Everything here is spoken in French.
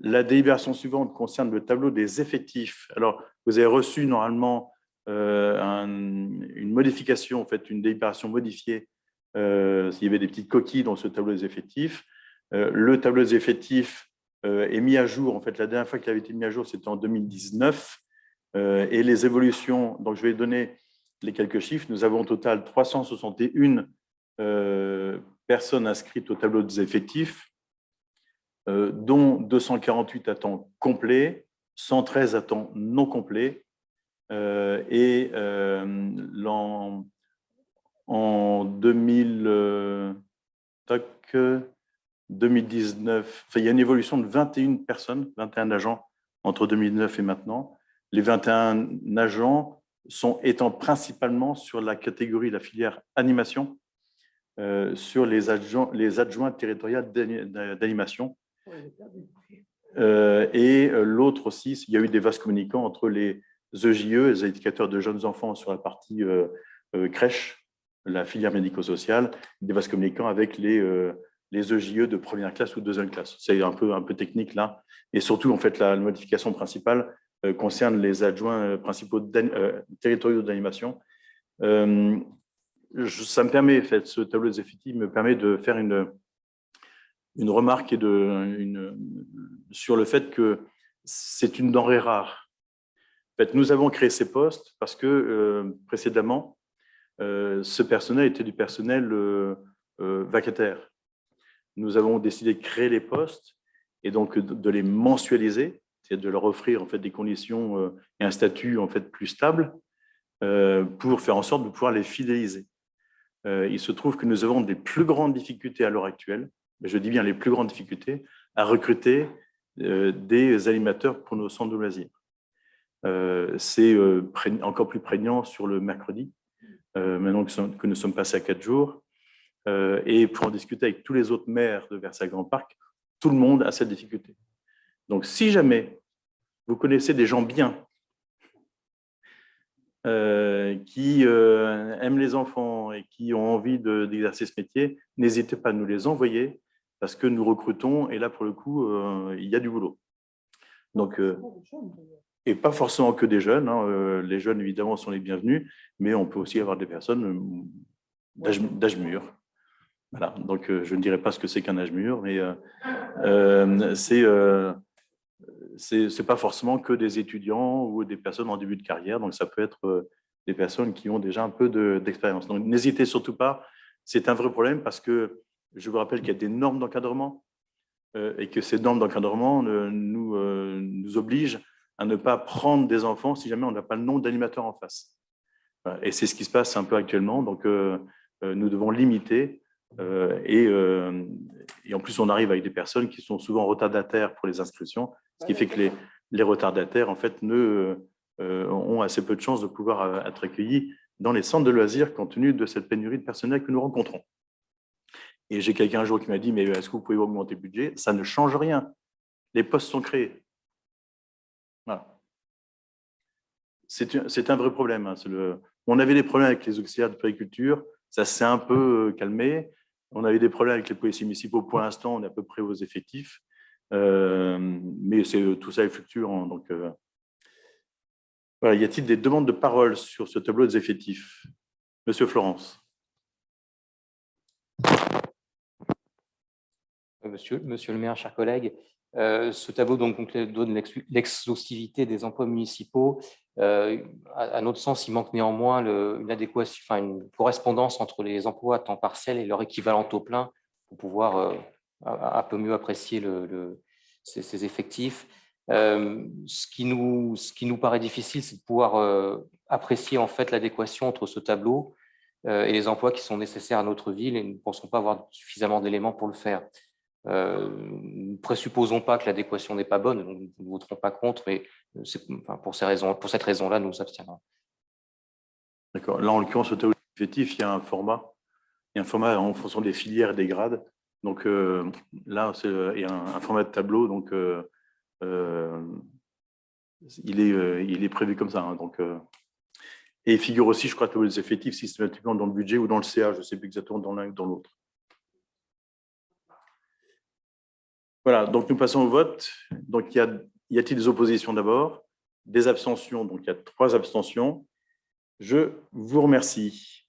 La délibération suivante concerne le tableau des effectifs. Alors, vous avez reçu normalement une modification, en fait, une délibération modifiée. Il y avait des petites coquilles dans ce tableau des effectifs. Le tableau des effectifs est mis à jour. En fait, la dernière fois qu'il avait été mis à jour, c'était en 2019. Et les évolutions, donc je vais donner les quelques chiffres. Nous avons au total 361 personnes inscrites au tableau des effectifs, dont 248 à temps complet, 113 à temps non complet. Et en 2019, enfin, il y a une évolution de 21 personnes, 21 agents entre 2009 et maintenant. Les 21 agents étant principalement sur la catégorie, la filière animation, sur les adjoints territoriaux d'animation. Et l'autre aussi, il y a eu des vases communicants entre les EJE, les éducateurs de jeunes enfants sur la partie crèche, la filière médico-sociale, des vases communicants avec les EJE de première classe ou deuxième classe. C'est un peu technique là. Et surtout, en fait, la modification principale concerne les adjoints principaux territoriaux d'animation. Ça me permet, en fait, ce tableau des effectifs me permet de faire une remarque sur le fait que c'est une denrée rare. En fait, nous avons créé ces postes parce que précédemment, ce personnel était du personnel vacataire. Nous avons décidé de créer les postes et donc de les mensualiser, c'est-à-dire de leur offrir en fait des conditions et un statut en fait plus stable pour faire en sorte de pouvoir les fidéliser. Il se trouve que nous avons des plus grandes difficultés à l'heure actuelle, je dis bien les plus grandes difficultés, à recruter des animateurs pour nos centres de loisirs. C'est encore plus prégnant sur le mercredi, maintenant que nous sommes passés à 4 jours. Et pour en discuter avec tous les autres maires de Versailles Grand Parc, tout le monde a cette difficulté. Donc, si jamais vous connaissez des gens bien, qui aiment les enfants et qui ont envie d'exercer ce métier, n'hésitez pas à nous les envoyer parce que nous recrutons et là, pour le coup, il y a du boulot. Donc, et pas forcément que des jeunes. Hein, les jeunes, évidemment, sont les bienvenus, mais on peut aussi avoir des personnes d'âge mûr. Voilà, donc je ne dirais pas ce que c'est qu'un âge mûr, mais c'est pas forcément que des étudiants ou des personnes en début de carrière, donc ça peut être des personnes qui ont déjà un peu d'expérience. Donc n'hésitez surtout pas, c'est un vrai problème parce que je vous rappelle qu'il y a des normes d'encadrement et que ces normes d'encadrement nous obligent à ne pas prendre des enfants si jamais on n'a pas le nom d'animateur en face. Et c'est ce qui se passe un peu actuellement, donc nous devons limiter. Et en plus, on arrive avec des personnes qui sont souvent retardataires pour les inscriptions, ce qui fait que les retardataires, en fait, ont assez peu de chances de pouvoir être accueillis dans les centres de loisirs compte tenu de cette pénurie de personnel que nous rencontrons. Et j'ai quelqu'un un jour qui m'a dit, mais est-ce que vous pouvez augmenter le budget? Ça ne change rien. Les postes sont créés. Voilà. C'est un vrai problème. Hein. On avait des problèmes avec les auxiliaires de périculture, ça s'est un peu calmé. On avait des problèmes avec les policiers municipaux. Pour l'instant, on est à peu près aux effectifs. Mais tout ça est fluctuant. Donc, voilà. Y a-t-il des demandes de parole sur ce tableau des effectifs? Monsieur Florence. Monsieur le maire, chers collègues, ce tableau donc donne l'exhaustivité des emplois municipaux. À notre sens, il manque néanmoins une adéquation, enfin une correspondance entre les emplois à temps partiel et leur équivalent taux plein pour pouvoir un peu mieux apprécier ces effectifs. Ce qui nous paraît difficile, c'est de pouvoir apprécier en fait l'adéquation entre ce tableau et les emplois qui sont nécessaires à notre ville, et nous ne pensons pas avoir suffisamment d'éléments pour le faire. Nous ne présupposons pas que l'adéquation n'est pas bonne, donc nous ne voterons pas contre, mais pour cette raison-là, nous nous abstiendrons. D'accord. Là, en l'occurrence, au tableau effectif, il y a un format en fonction des filières et des grades. Donc là, il y a un format de tableau, donc il est prévu comme ça. Hein, donc, et il figure aussi, je crois, tableau des effectifs systématiquement dans le budget ou dans le CA, je ne sais plus exactement dans l'un ou dans l'autre. Voilà, donc nous passons au vote. Donc, y a-t-il des oppositions d'abord? Des abstentions? Donc, il y a 3 abstentions. Je vous remercie.